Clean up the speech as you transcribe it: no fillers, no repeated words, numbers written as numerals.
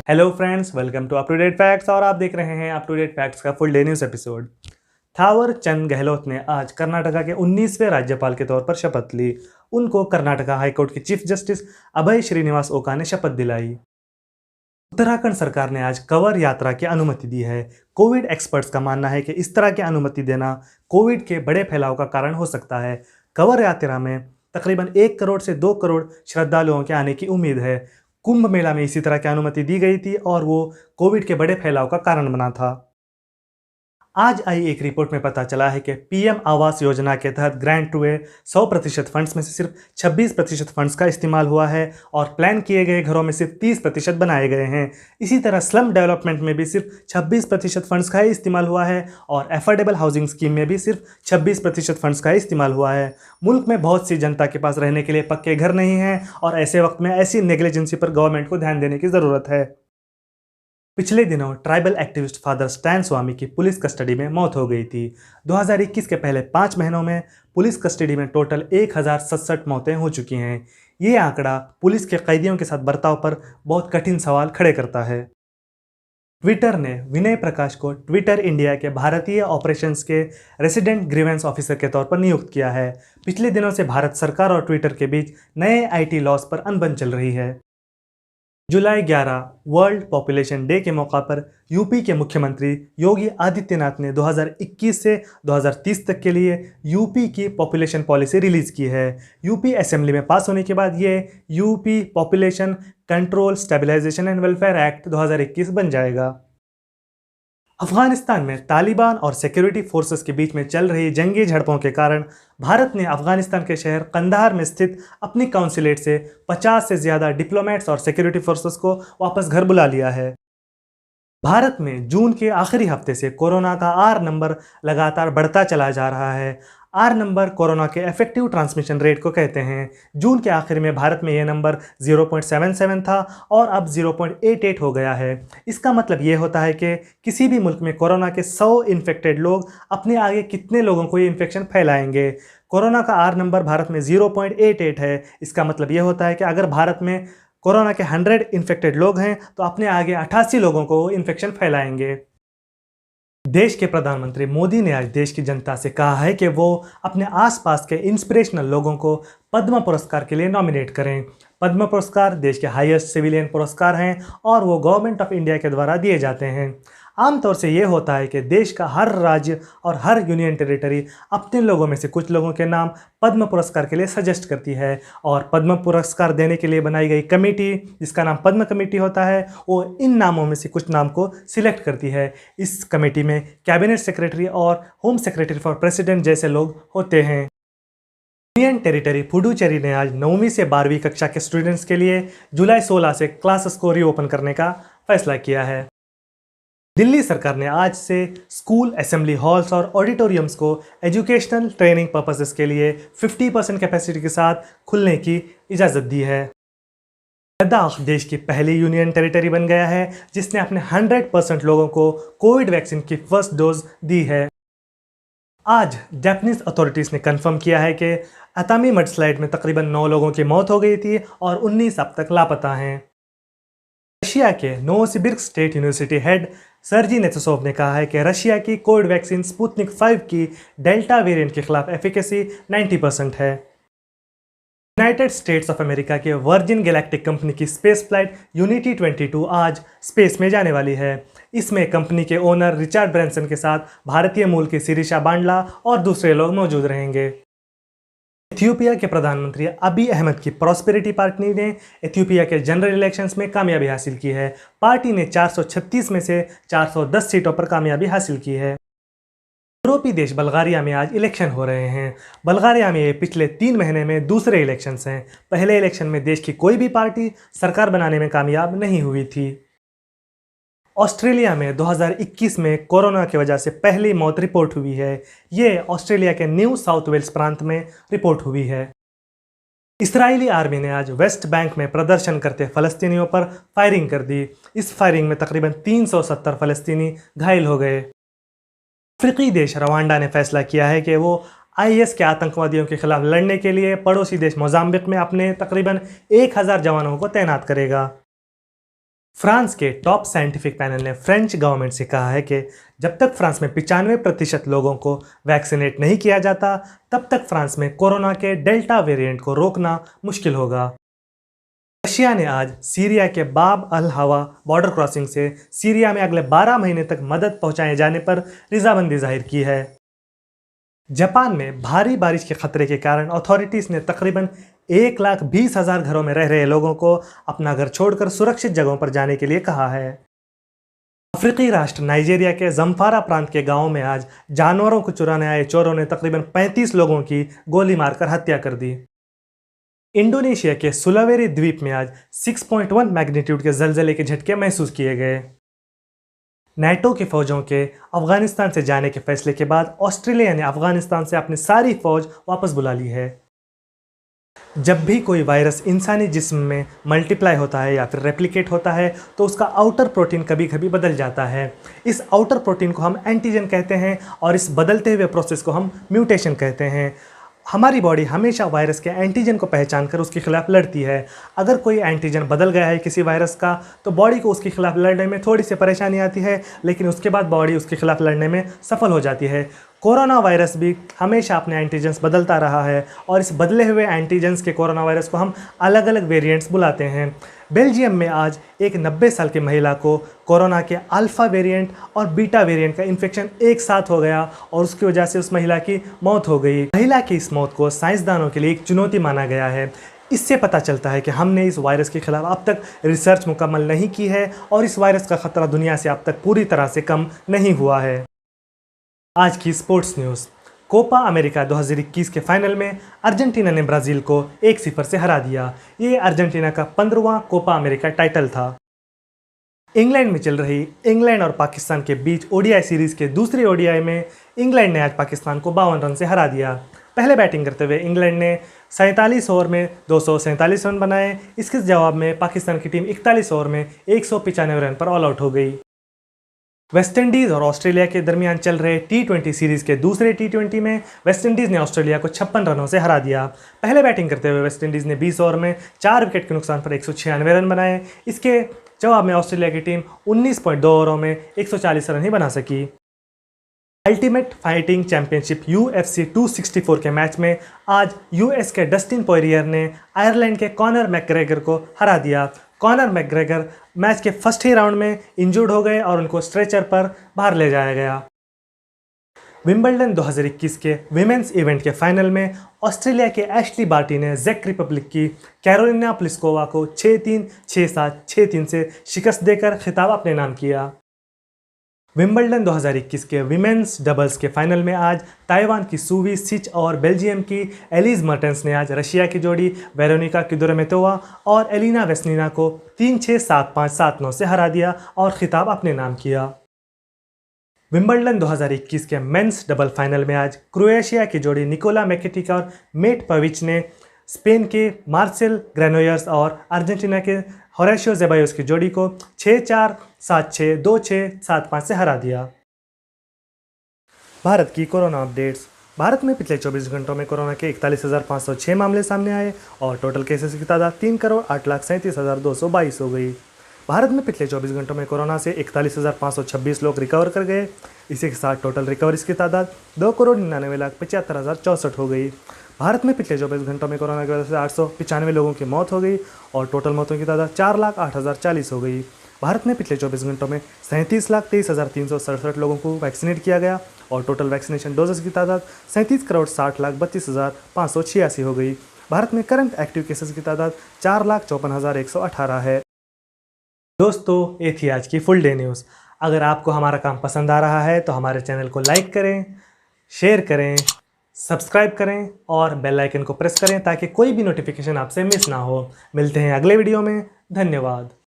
Hello friends, welcome to up to date facts और आप देख रहे हैं अप टू डेट फैक्ट्स का full day news episode. Thawar Chand Gehlot ने आज कर्नाटका के 19वें राज्यपाल के तौर पर शपथ ली। उनको कर्नाटका हाईकोर्ट के चीफ जस्टिस अभय श्रीनिवास ओका ने शपथ दिलाई। उत्तराखंड सरकार ने आज कवर यात्रा की अनुमति दी है। कोविड एक्सपर्ट्स का मानना है कि इस तरह की अनुमति देना कोविड के बड़े फैलाव का कारण हो सकता है। कवर यात्रा में तकरीबन 1 करोड़ से 2 करोड़ श्रद्धालुओं के आने की उम्मीद है। कुंभ मेला में इसी तरह की अनुमति दी गई थी और वो कोविड के बड़े फैलाव का कारण बना था। आज आई एक रिपोर्ट में पता चला है कि पीएम आवास योजना के तहत ग्रांट हुए 100% फंड्स में से सिर्फ 26% फंड्स का इस्तेमाल हुआ है और प्लान किए गए घरों में सिर्फ 30% बनाए गए हैं। इसी तरह स्लम डेवलपमेंट में भी सिर्फ 26% फंड्स का ही इस्तेमाल हुआ है और एफोर्डेबल हाउसिंग स्कीम में भी सिर्फ 26% फंड्स का इस्तेमाल हुआ है। मुल्क में बहुत सी जनता के पास रहने के लिए पक्के घर नहीं हैं और ऐसे वक्त में ऐसी नेग्लिजेंसी पर गवर्नमेंट को ध्यान देने की ज़रूरत है। पिछले दिनों ट्राइबल एक्टिविस्ट फादर स्टैन स्वामी की पुलिस कस्टडी में मौत हो गई थी। 2021 के पहले 5 महीनों में पुलिस कस्टडी में टोटल 1067 मौतें हो चुकी हैं। ये आंकड़ा पुलिस के कैदियों के साथ बर्ताव पर बहुत कठिन सवाल खड़े करता है। ट्विटर ने विनय प्रकाश को ट्विटर इंडिया के भारतीय ऑपरेशंस के रेसिडेंट ग्रीवेंस ऑफिसर के तौर पर नियुक्त किया है। पिछले दिनों से भारत सरकार और ट्विटर के बीच नए आईटी लॉज पर अनबन चल रही है। जुलाई 11 वर्ल्ड पॉपुलेशन डे के मौका पर यूपी के मुख्यमंत्री योगी आदित्यनाथ ने 2021 से 2030 तक के लिए यूपी की पॉपुलेशन पॉलिसी रिलीज़ की है। यूपी असेंबली में पास होने के बाद ये UP population control stabilisation and welfare act 2021 बन जाएगा। अफगानिस्तान में तालिबान और सिक्योरिटी फोर्सेस के बीच में चल रही जंगी झड़पों के कारण भारत ने अफगानिस्तान के शहर कंधार में स्थित अपनी काउंसुलेट से 50 से ज़्यादा डिप्लोमेट्स और सिक्योरिटी फोर्सेस को वापस घर बुला लिया है। भारत में जून के आखिरी हफ्ते से कोरोना का आर नंबर लगातार बढ़ता चला जा रहा है। आर नंबर कोरोना के इफेक्टिव ट्रांसमिशन रेट को कहते हैं। जून के आखिर में भारत में यह नंबर 0.77 था और अब 0.88 हो गया है। इसका मतलब ये होता है कि किसी भी मुल्क में कोरोना के 100 इन्फेक्टेड लोग अपने आगे कितने लोगों को ये इन्फेक्शन फैलाएंगे। कोरोना का आर नंबर भारत में 0.88 है। इसका मतलब ये होता है कि अगर भारत में कोरोना के 100 इन्फेक्टेड लोग हैं तो अपने आगे 88 लोगों को इन्फेक्शन फैलाएंगे। देश के प्रधानमंत्री मोदी ने आज देश की जनता से कहा है कि वो अपने आसपास के इंस्पिरेशनल लोगों को पद्म पुरस्कार के लिए नॉमिनेट करें। पद्म पुरस्कार देश के हाईएस्ट सिविलियन पुरस्कार हैं और वो गवर्नमेंट ऑफ इंडिया के द्वारा दिए जाते हैं। आमतौर से ये होता है कि देश का हर राज्य और हर यूनियन टेरिटरी अपने लोगों में से कुछ लोगों के नाम पद्म पुरस्कार के लिए सजेस्ट करती है और पद्म पुरस्कार देने के लिए बनाई गई कमेटी, जिसका नाम पद्म कमेटी होता है, वो इन नामों में से कुछ नाम को सिलेक्ट करती है। इस कमेटी में कैबिनेट सेक्रेटरी और होम सेक्रेटरी फॉर प्रेसिडेंट जैसे लोग होते हैं। यूनियन टेरिटरी पुडुचेरी ने आज 9वीं से 12वीं कक्षा के स्टूडेंट्स के लिए जुलाई 16 से क्लासेस को रीओपन करने का फैसला किया है। दिल्ली सरकार ने आज से स्कूल, असेंबली हॉल्स और ऑडिटोरियम्स को एजुकेशनल ट्रेनिंग पर्पसेस के लिए 50% कैपेसिटी के साथ खुलने की इजाज़त दी है। लद्दाख देश की पहली यूनियन टेरिटरी बन गया है जिसने अपने 100% लोगों को कोविड वैक्सीन की फर्स्ट डोज दी है। आज जापानीज अथॉरिटीज़ ने कंफर्म किया है कि अतामी मडस्लाइड में तकरीबन 9 लोगों की मौत हो गई थी और 19 अब तक लापता हैं। रशिया के नोवोसिबिर्स्क स्टेट यूनिवर्सिटी हेड सर्जी नेत्सोव ने कहा है कि रशिया की कोविड वैक्सीन स्पुतनिक 5 की डेल्टा वेरिएंट के खिलाफ एफिकेसी 90% है। यूनाइटेड स्टेट्स ऑफ अमेरिका के वर्जिन गैलेक्टिक कंपनी की स्पेस फ्लाइट यूनिटी 22 आज स्पेस में जाने वाली है। इसमें कंपनी के ओनर रिचर्ड ब्रैंसन के साथ भारतीय मूल की शिरीषा बांडला और दूसरे लोग मौजूद रहेंगे। इथियोपिया के प्रधानमंत्री अबी अहमद की प्रॉस्पेरिटी पार्टी ने इथियोपिया के जनरल इलेक्शंस में कामयाबी हासिल की है। पार्टी ने 436 में से 410 सीटों पर कामयाबी हासिल की है। यूरोपीय देश बल्गारिया में आज इलेक्शन हो रहे हैं। बल्गारिया में ये पिछले 3 महीने में दूसरे इलेक्शंस हैं। पहले इलेक्शन में देश की कोई भी पार्टी सरकार बनाने में कामयाब नहीं हुई थी। ऑस्ट्रेलिया में 2021 में कोरोना की वजह से पहली मौत रिपोर्ट हुई है। ये ऑस्ट्रेलिया के न्यू साउथ वेल्स प्रांत में रिपोर्ट हुई है। इस्राएली आर्मी ने आज वेस्ट बैंक में प्रदर्शन करते फ़लस्तीनियों पर फायरिंग कर दी। इस फायरिंग में तकरीबन 370 फ़लस्तीनी घायल हो गए। अफ्रीकी देश रवांडा ने फैसला किया है कि वो आईएस के आतंकवादियों के खिलाफ लड़ने के लिए पड़ोसी देश मोजाम्बिक में अपने तकरीबन 1000 जवानों को तैनात करेगा। फ्रांस के टॉप साइंटिफिक पैनल ने फ्रेंच गवर्नमेंट से कहा है कि जब तक फ्रांस में 95% लोगों को वैक्सीनेट नहीं किया जाता, तब तक फ्रांस में कोरोना के डेल्टा वेरिएंट को रोकना मुश्किल होगा। रशिया ने आज सीरिया के बाब अल हवा बॉर्डर क्रॉसिंग से सीरिया में अगले 12 महीने तक मदद पहुंचाए जाने पर रजामंदी जाहिर की है। जापान में भारी बारिश के खतरे के कारण अथॉरिटीज ने तकरीबन 1,20,000 घरों में रह रहे लोगों को अपना घर छोड़कर सुरक्षित जगहों पर जाने के लिए कहा है। अफ्रीकी राष्ट्र नाइजीरिया के जम्फारा प्रांत के गांव में आज जानवरों को चुराने आए चोरों ने तकरीबन 35 लोगों की गोली मारकर हत्या कर दी। इंडोनेशिया के सुलावेरी द्वीप में आज 6.1 मैग्नीट्यूड के जलजले के झटके महसूस किए गए। नाटो की फौजों के अफगानिस्तान से जाने के फैसले के बाद ऑस्ट्रेलिया ने अफगानिस्तान से अपनी सारी फौज वापस बुला ली है। जब भी कोई वायरस इंसानी जिस्म में मल्टीप्लाई होता है या फिर रेप्लिकेट होता है तो उसका आउटर प्रोटीन कभी कभी बदल जाता है। इस आउटर प्रोटीन को हम एंटीजन कहते हैं और इस बदलते हुए प्रोसेस को हम म्यूटेशन कहते हैं। हमारी बॉडी हमेशा वायरस के एंटीजन को पहचान कर उसके खिलाफ लड़ती है। अगर कोई एंटीजन बदल गया है किसी वायरस का तो बॉडी को उसके खिलाफ लड़ने में थोड़ी सी परेशानी आती है, लेकिन उसके बाद बॉडी उसके खिलाफ लड़ने में सफल हो जाती है। कोरोना वायरस भी हमेशा अपने एंटीजन्स बदलता रहा है और इस बदले हुए एंटीजन्स के कोरोना वायरस को हम अलग अलग वेरिएंट्स बुलाते हैं। बेल्जियम में आज एक 90 साल की महिला को कोरोना के अल्फ़ा वेरिएंट और बीटा वेरिएंट का इन्फेक्शन एक साथ हो गया और उसकी वजह से उस महिला की मौत हो गई। महिला की इस मौत को साइंसदानों के लिए एक चुनौती माना गया है। इससे पता चलता है कि हमने इस वायरस के खिलाफ अब तक रिसर्च मुकम्मल नहीं की है और इस वायरस का खतरा दुनिया से अब तक पूरी तरह से कम नहीं हुआ है। आज की स्पोर्ट्स न्यूज़। कोपा अमेरिका 2021 के फाइनल में अर्जेंटीना ने ब्राज़ील को 1-0 से हरा दिया। ये अर्जेंटीना का 15वां कोपा अमेरिका टाइटल था। इंग्लैंड में चल रही इंग्लैंड और पाकिस्तान के बीच ओडीआई सीरीज़ के दूसरे ओडीआई में इंग्लैंड ने आज पाकिस्तान को 52 रन से हरा दिया। पहले बैटिंग करते हुए इंग्लैंड ने 47 ओवर में 247 रन बनाए। इसके जवाब में पाकिस्तान की टीम 41 ओवर में 195 रन पर ऑल आउट हो गई। वेस्टइंडीज़ और ऑस्ट्रेलिया के दरमियान चल रहे T20 सीरीज़ के दूसरे T20 में वेस्टइंडीज़ ने ऑस्ट्रेलिया को 56 रनों से हरा दिया। पहले बैटिंग करते हुए वेस्टइंडीज़ ने 20 ओवर में 4 विकेट के नुकसान पर 196 रन बनाए। इसके जवाब में ऑस्ट्रेलिया की टीम 19.2 ओवरों में 140 रन ही बना सकी। अल्टीमेट फाइटिंग चैंपियनशिप UFC 264 के मैच में आज US के डस्टिन पोरियर ने आयरलैंड के कॉनर मैकग्रेगर को हरा दिया। कॉनर मैकग्रेगर मैच के फर्स्ट ही राउंड में इंजर्ड हो गए और उनको स्ट्रेचर पर बाहर ले जाया गया। विंबलडन 2021 के विमेंस इवेंट के फाइनल में ऑस्ट्रेलिया के एशली बार्टी ने जेक रिपब्लिक की कैरोलिना प्लिस्कोवा को 6-3, 6-7, 6-3 से शिकस्त देकर खिताब अपने नाम किया। विंबलडन 2021 के विमेंस डबल्स के फाइनल में आज ताइवान की सूवी सिच और बेल्जियम की एलिज मर्टेंस ने आज रशिया की जोड़ी वेरोनिका किदोरमेतोवा और एलिना वेस्निना को 3-6, 7-5, 7-9 से हरा दिया और खिताब अपने नाम किया। विंबलडन 2021 के मेंस डबल फाइनल में आज क्रोएशिया की जोड़ी निकोला मैकेटिक और मेट पविच ने स्पेन के मार्सेल ग्रेनोयर्स और अर्जेंटीना के होरेशियो ज़ेबायोस की जोड़ी को 6-4, 7-6, 2-6, 7-5 से हरा दिया। भारत की कोरोना अपडेट्स। भारत में पिछले 24 घंटों में कोरोना के 41,506 मामले सामने आए और टोटल केसेस की तादाद 3,08,37,222 हो गई। भारत में पिछले 24 घंटों में कोरोना से 41,526 लोग रिकवर कर गए। इसी के साथ टोटल रिकवरीज की तादाद 2,99,75,064 हो गई। भारत में पिछले 24 घंटों में कोरोना की वजह से 895 लोगों की मौत हो गई और टोटल मौतों की तादाद 4,08,040 हो गई। भारत में पिछले 24 घंटों में 37,23,367 लोगों को वैक्सीनेट किया गया और टोटल वैक्सीनेशन डोजेस की तादाद 37,60,32,586 हो गई। भारत में करंट एक्टिव केसेस की तादाद 4,54,118 है। दोस्तों, ये थी आज की फुल डे न्यूज़। अगर आपको हमारा काम पसंद आ रहा है तो हमारे चैनल को लाइक करें, शेयर करें, सब्सक्राइब करें और बेल आइकन को प्रेस करें ताकि कोई भी नोटिफिकेशन आपसे मिस ना हो। मिलते हैं अगले वीडियो में। धन्यवाद।